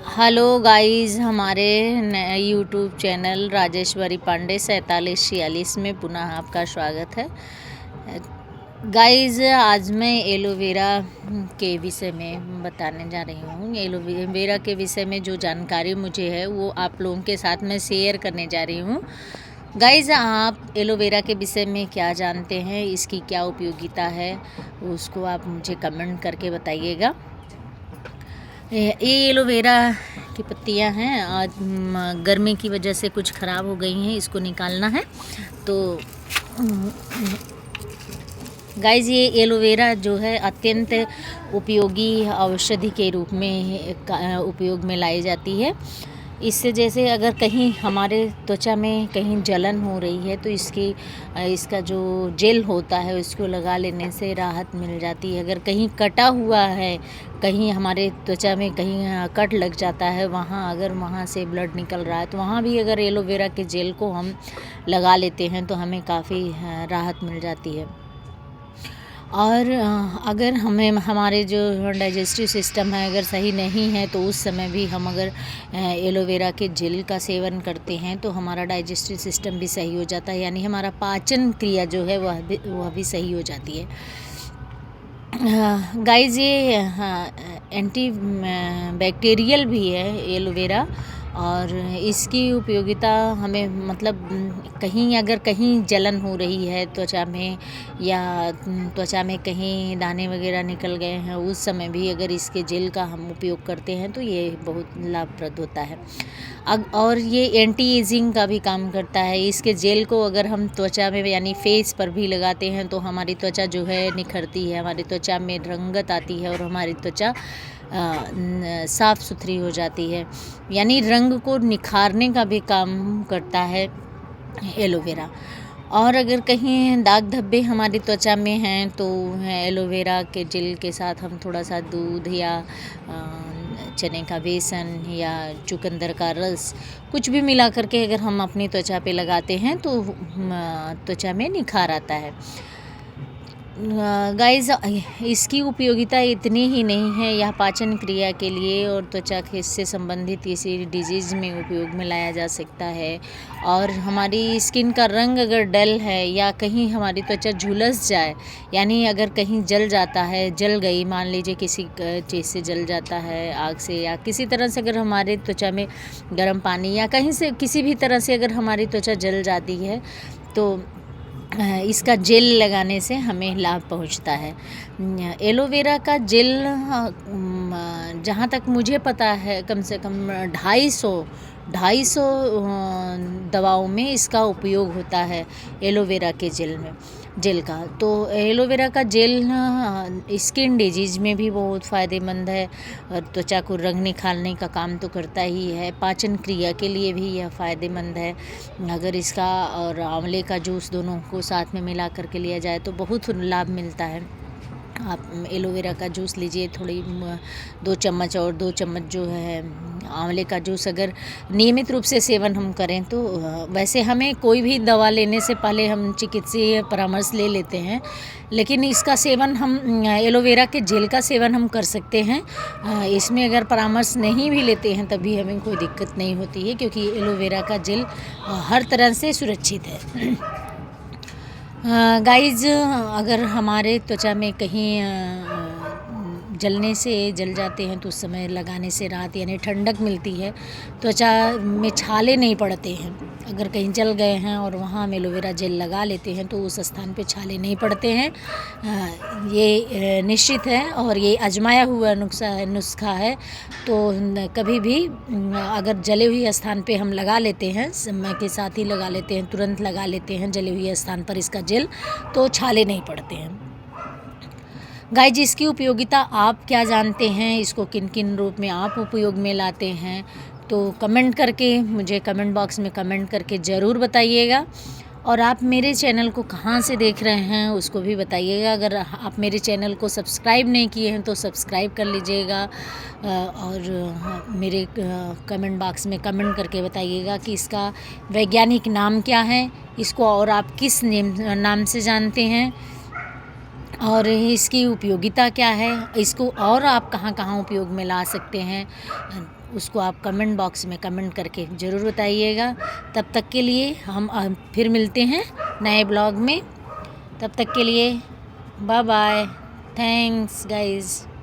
Hello guys, हमारे नए YouTube channel Rajeshwari Pandey 4746 में पुनः आपका स्वागत है। गाइस, आज मैं एलोवेरा के विषय में बताने जा रही हूँ। एलोवेरा के विषय में जो जानकारी मुझे है वो आप लोगों के साथ में शेयर करने जा रही हूँ। गाइस, आप एलोवेरा के विषय में क्या जानते हैं, इसकी क्या उपयोगिता है, उसको आप मुझे कमेंट करके बताइएगा। ये एलोवेरा की पत्तियां हैं। आज गर्मी की वजह से कुछ ख़राब हो गई हैं, इसको निकालना है। तो गाइस, ये एलोवेरा जो है अत्यंत उपयोगी औषधि के रूप में उपयोग में लाई जाती है। इससे जैसे अगर कहीं हमारे त्वचा में कहीं जलन हो रही है तो इसका जो जेल होता है उसको लगा लेने से राहत मिल जाती है। अगर कहीं कटा हुआ है, कहीं हमारे त्वचा में कहीं कट लग जाता है, अगर वहाँ से ब्लड निकल रहा है तो वहाँ भी अगर एलोवेरा के जेल को हम लगा लेते हैं तो हमें काफ़ी राहत मिल जाती है। और अगर हमारे जो डाइजेस्टिव सिस्टम है अगर सही नहीं है तो उस समय भी हम अगर एलोवेरा के जेल का सेवन करते हैं तो हमारा डाइजेस्टिव सिस्टम भी सही हो जाता है, यानी हमारा पाचन क्रिया जो है वह भी सही हो जाती है। गाइस, ये एंटी बैक्टीरियल भी है एलोवेरा, और इसकी उपयोगिता हमें मतलब कहीं जलन हो रही है त्वचा में, या त्वचा में कहीं दाने वगैरह निकल गए हैं, उस समय भी अगर इसके जेल का हम उपयोग करते हैं तो ये बहुत लाभप्रद होता है। और ये एंटी एजिंग का भी काम करता है। इसके जेल को अगर हम त्वचा में यानी फेस पर भी लगाते हैं तो हमारी त्वचा जो है निखरती है, हमारी त्वचा में रंगत आती है और हमारी त्वचा साफ़ सुथरी हो जाती है, यानी रंग को निखारने का भी काम करता है एलोवेरा। और अगर कहीं दाग धब्बे हमारी त्वचा में हैं तो एलोवेरा के जेल के साथ हम थोड़ा सा दूध या चने का बेसन या चुकंदर का रस कुछ भी मिला करके अगर हम अपनी त्वचा पे लगाते हैं तो त्वचा में निखार आता है। गाइस, इसकी उपयोगिता इतनी ही नहीं है, यह पाचन क्रिया के लिए और त्वचा से संबंधित किसी डिजीज़ में उपयोग में लाया जा सकता है। और हमारी स्किन का रंग अगर डल है या कहीं हमारी त्वचा झुलस जाए, यानी अगर कहीं जल जाता है, जल गई, मान लीजिए किसी चीज़ से जल जाता है, आग से या किसी तरह से अगर हमारे त्वचा में गर्म पानी या कहीं से किसी भी तरह से अगर हमारी त्वचा जल जाती है तो इसका जेल लगाने से हमें लाभ पहुंचता है। एलोवेरा का जेल जहाँ तक मुझे पता है कम से कम 250 दवाओं में इसका उपयोग होता है एलोवेरा के जेल का। तो एलोवेरा का जेल स्किन डिजीज़ में भी बहुत फ़ायदेमंद है और त्वचा को रंग निखारने का काम तो करता ही है, पाचन क्रिया के लिए भी यह फ़ायदेमंद है। अगर इसका और आंवले का जूस दोनों को साथ में मिला करके लिया जाए तो बहुत लाभ मिलता है। आप एलोवेरा का जूस लीजिए, थोड़ी 2 चम्मच और 2 चम्मच जो है आंवले का जूस अगर नियमित रूप से सेवन हम करें तो वैसे हमें कोई भी दवा लेने से पहले हम चिकित्सीय परामर्श ले लेते हैं, लेकिन इसका सेवन हम एलोवेरा के जेल का सेवन हम कर सकते हैं। इसमें अगर परामर्श नहीं भी लेते हैं तभी हमें कोई दिक्कत नहीं होती है, क्योंकि एलोवेरा का जेल हर तरह से सुरक्षित है। गाइज, अगर हमारे त्वचा में कहीं जलने से जल जाते हैं तो उस समय लगाने से राहत यानी ठंडक मिलती है, त्वचा में छाले नहीं पड़ते हैं। अगर कहीं जल गए हैं और वहाँ हम एलोवेरा जेल लगा लेते हैं तो उस स्थान पे छाले नहीं पड़ते हैं। ये निश्चित है और ये आजमाया हुआ नुस्खा है। तो कभी भी अगर जले हुए स्थान पे हम लगा लेते हैं, समय के साथ ही लगा लेते हैं, तुरंत लगा लेते हैं जले हुए स्थान पर इसका जेल, तो छाले नहीं पड़ते हैं। गाइस, इसकी उपयोगिता आप क्या जानते हैं, इसको किन किन रूप में आप उपयोग में लाते हैं, तो कमेंट करके मुझे कमेंट बॉक्स में कमेंट करके ज़रूर बताइएगा। और आप मेरे चैनल को कहाँ से देख रहे हैं उसको भी बताइएगा। अगर आप मेरे चैनल को सब्सक्राइब नहीं किए हैं तो सब्सक्राइब कर लीजिएगा और मेरे कमेंट बॉक्स में कमेंट करके बताइएगा कि इसका वैज्ञानिक नाम क्या है, इसको और आप किस नाम से जानते हैं। और इसकी उपयोगिता क्या है, इसको और आप कहाँ कहाँ उपयोग में ला सकते हैं, उसको आप कमेंट बॉक्स में कमेंट करके ज़रूर बताइएगा। तब तक के लिए हम फिर मिलते हैं नए ब्लॉग में। तब तक के लिए बाय बाय, थैंक्स गाइज़।